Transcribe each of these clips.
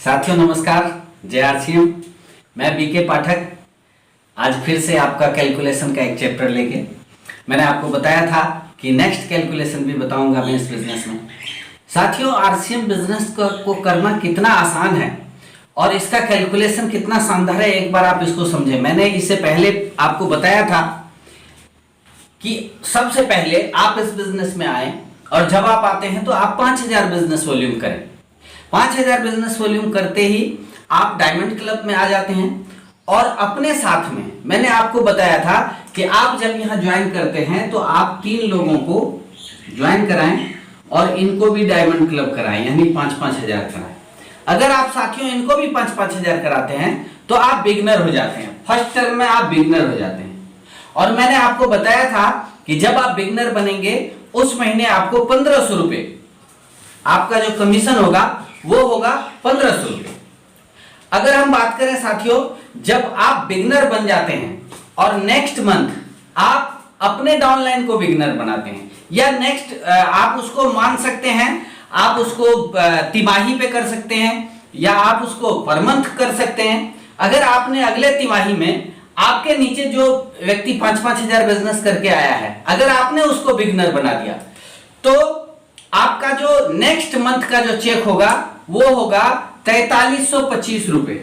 साथियों नमस्कार, जय आरसीएम। मैं बीके पाठक आज फिर से आपका कैलकुलेशन का एक चैप्टर लेके मैंने आपको बताया था कि नेक्स्ट कैलकुलेशन भी बताऊंगा मैं इस बिजनेस में। साथियों आरसीएम बिजनेस को करना कितना आसान है और इसका कैलकुलेशन कितना शानदार है, एक बार आप इसको समझें। मैंने इससे पहले आपको बताया था कि सबसे पहले आप इस बिजनेस में आए और जब आप आते हैं तो आप 5000 बिजनेस वॉल्यूम करें। 5000 बिजनेस वॉल्यूम करते ही आप डायमंड क्लब में आ जाते हैं और अपने साथ में मैंने आपको बताया था कि आप जब यहां ज्वाइन करते हैं तो आप 3 लोगों को ज्वाइन कराएं और इनको भी डायमंड क्लब कराएं, यानी 5-5 हजार कराएं। अगर आप साथियों इनको भी 5-5 हजार कराते हैं तो आप बिगनर हो जाते हैं, फर्स्ट टर्म में आप बिगनर हो जाते हैं। और मैंने आपको बताया था कि जब आप बिगनर बनेंगे उस महीने आपको 1500 रुपए आपका जो कमीशन होगा वो होगा 1500 रुपए। अगर हम बात करें साथियों, जब आप बिगनर बन जाते हैं और नेक्स्ट मंथ आप अपने डाउनलाइन को बिगनर बनाते हैं या नेक्स्ट आप उसको मान सकते हैं, आप उसको तिमाही पे कर सकते हैं या आप उसको पर मंथ कर सकते हैं। अगर आपने अगले तिमाही में आपके नीचे जो व्यक्ति 5-5 हजार बिजनेस करके आया है, अगर आपने उसको बिगनर बना दिया तो आपका जो नेक्स्ट मंथ का जो चेक होगा वो होगा 4325 रुपए।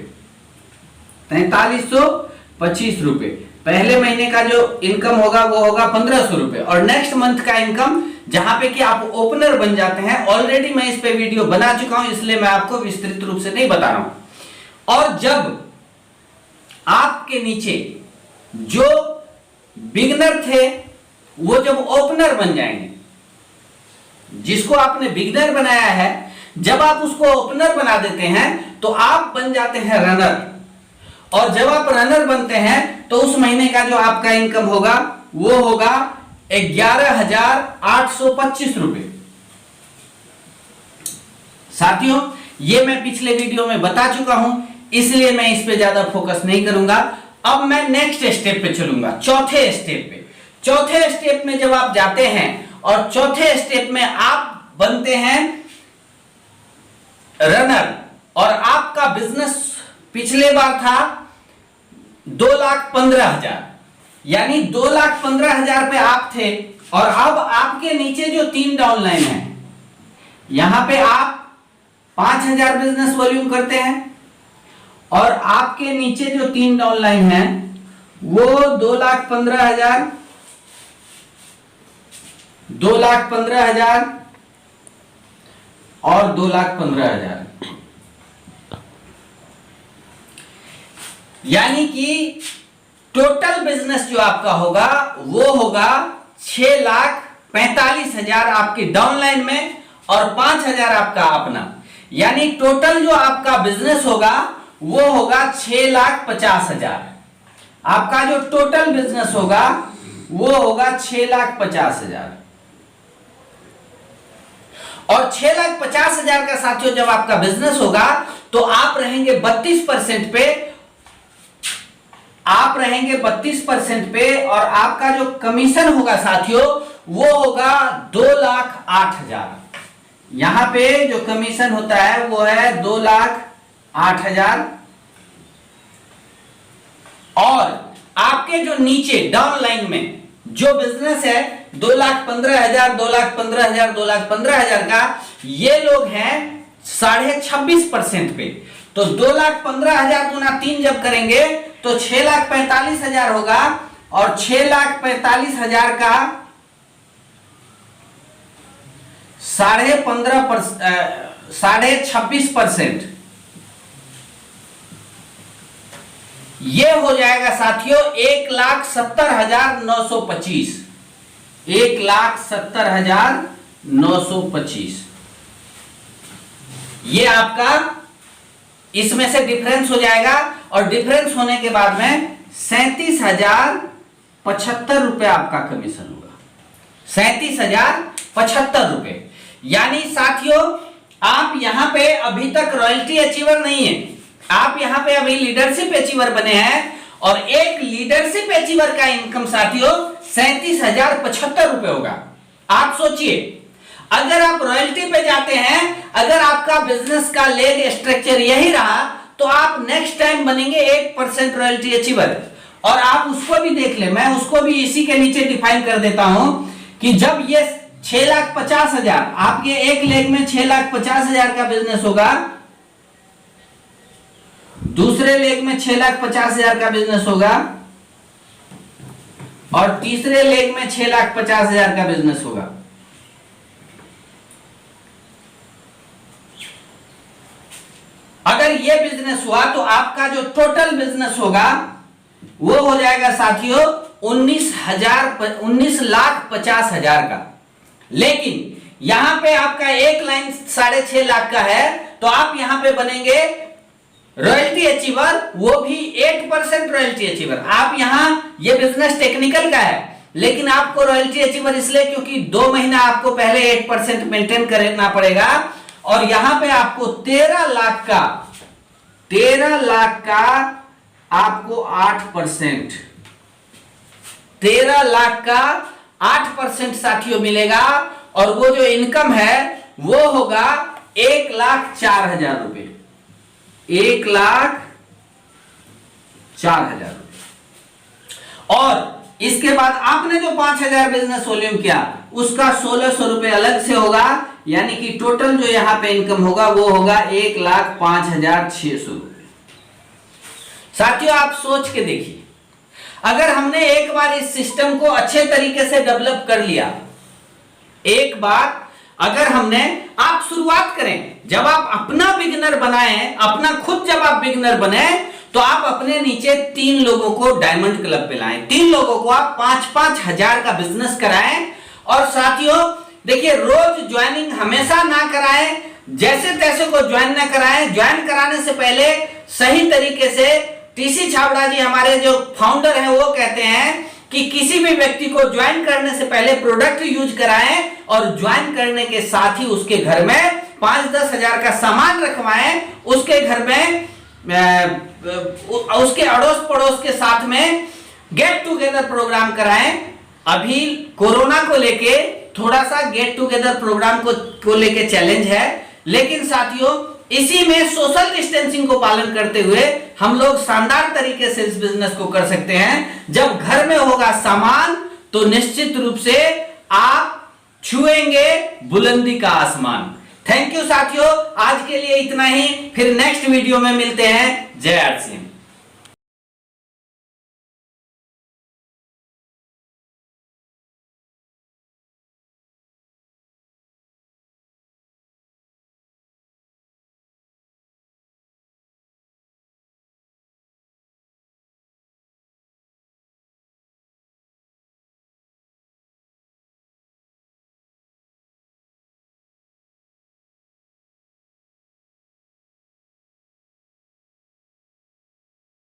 4325 रुपए पहले महीने का जो इनकम होगा वो होगा 1500 रुपए और नेक्स्ट मंथ का इनकम जहां पे कि आप ओपनर बन जाते हैं। ऑलरेडी मैं इस पे वीडियो बना चुका हूं, इसलिए मैं आपको विस्तृत रूप से नहीं बता रहा हूं। और जब आपके नीचे जो बिगनर थे वो जब ओपनर बन जाएंगे, जिसको आपने बिगनर बनाया है, जब आप उसको ओपनर बना देते हैं तो आप बन जाते हैं रनर। और जब आप रनर बनते हैं तो उस महीने का जो आपका इनकम होगा वो होगा 11825 रुपए। साथियों ये मैं पिछले वीडियो में बता चुका हूं, इसलिए मैं इस पे ज्यादा फोकस नहीं करूंगा। अब मैं नेक्स्ट स्टेप पे चलूंगा, चौथे स्टेप पे। चौथे स्टेप में जब आप जाते हैं और चौथे स्टेप में आप बनते हैं रनर और आपका बिजनेस पिछले बार था 2,15,000, यानी 2,15,000 पे आप थे और अब आपके नीचे जो 3 डाउनलाइन है, यहां पे आप 5,000 बिजनेस वॉल्यूम करते हैं और आपके नीचे जो 3 डाउनलाइन है वो 2,15,000, 2,15,000 और 2,15,000, यानी कि टोटल बिजनेस जो आपका होगा वो होगा 6,45,000 आपके डाउनलाइन में और 5,000 आपका अपना, यानी टोटल जो आपका बिजनेस होगा वो होगा 6,50,000। आपका जो टोटल बिजनेस होगा वो होगा 6,50,000 और 6,50,000 का साथियों जब आपका बिजनेस होगा तो आप रहेंगे 32% पे, आप रहेंगे 32% पे और आपका जो कमीशन होगा साथियों वो होगा 2,08,000। यहां पे जो कमीशन होता है वो है 2,08,000 और आपके जो नीचे डाउनलाइन में जो बिजनेस है 2,15,000, 2,15,000, 2,15,000 का, ये लोग हैं 26.5% पे। तो 2,15,000 गुना 3 जब करेंगे तो 6,45,000 होगा और 6,45,000 का 26.5% ये हो जाएगा साथियों 1,70,925। 1,70,925 ये आपका इसमें से डिफरेंस हो जाएगा और डिफरेंस होने के बाद में 37,075 रुपए आपका कमीशन होगा। 37,075 रुपए, यानी साथियों आप यहां पे अभी तक रॉयल्टी अचीवर नहीं है, आप यहां पे अभी लीडरशिप अचीवर बने हैं और एक लीडरशिप अचीवर का इनकम साथियों 37,075 रुपए होगा। आप सोचिए अगर आप रॉयल्टी पे जाते हैं, अगर आपका बिजनेस का लेग स्ट्रक्चर यही रहा, तो आप नेक्स्ट टाइम बनेंगे 8% रॉयल्टी अचीवर। और आप उसको भी देख ले, मैं उसको भी इसी के नीचे डिफाइन कर देता हूं कि जब ये 6,50,000 आपके एक लेग में 6,50,000 का बिजनेस होगा, दूसरे लेग में 6,50,000 का बिजनेस होगा, और तीसरे लेग में 6,50,000 का बिजनेस होगा। अगर यह बिजनेस हुआ तो आपका जो टोटल बिजनेस होगा वो हो जाएगा साथियों 19,50,000 का। लेकिन यहां पे आपका एक लाइन 6.5 लाख का है, तो आप यहां पे बनेंगे रॉयल्टी अचीवर, वो भी 8% रॉयल्टी अचीवर। आप यहां, ये बिजनेस टेक्निकल का है, लेकिन आपको रॉयल्टी अचीवर इसलिए क्योंकि 2 महीना आपको पहले 8% मेंटेन करना पड़ेगा, और यहां पे आपको 13 लाख का आपको 8%, 13 लाख का 8% साथियों मिलेगा। और वो जो इनकम है वो होगा 1,04,000 रुपए, 1,04,000 रुपए। और इसके बाद आपने जो 5,000 बिजनेस वॉल्यूम किया उसका 1,600 रुपए अलग से होगा, यानी कि टोटल जो यहां पे इनकम होगा वो होगा 1,05,600 रुपए। साथियों आप सोच के देखिए, अगर हमने एक बार इस सिस्टम को अच्छे तरीके से डेवलप कर लिया, एक बार अगर हमने, आप शुरुआत करें, जब आप अपना बिगिनर बनाएं, अपना खुद जब आप बिगिनर बने, तो आप अपने नीचे 3 लोगों को डायमंड क्लब पे लाएं, 3 लोगों को आप 5-5 हजार का बिजनेस कराएं। और साथियों देखिए, रोज ज्वाइनिंग हमेशा ना कराएं, जैसे तैसे को ज्वाइन ना कराएं। ज्वाइन कराने से पहले सही तरीके से, टीसी छाबड़ा जी हमारे जो फाउंडर हैं वो कहते हैं कि किसी भी व्यक्ति को ज्वाइन करने से पहले प्रोडक्ट यूज कराएं, और ज्वाइन करने के साथ ही उसके घर में 5-10 हजार का सामान रखवाएं, उसके घर में उसके अड़ोस पड़ोस के साथ में गेट टुगेदर प्रोग्राम कराएं। अभी कोरोना को लेके थोड़ा सा गेट टुगेदर प्रोग्राम को लेके चैलेंज है, लेकिन साथियों इसी में सोशल डिस्टेंसिंग को पालन करते हुए हम लोग शानदार तरीके से इस बिजनेस को कर सकते हैं। जब घर में होगा सामान तो निश्चित रूप से आप छुएंगे बुलंदी का आसमान। थैंक यू साथियों, आज के लिए इतना ही, फिर नेक्स्ट वीडियो में मिलते हैं। जय आर सी एम।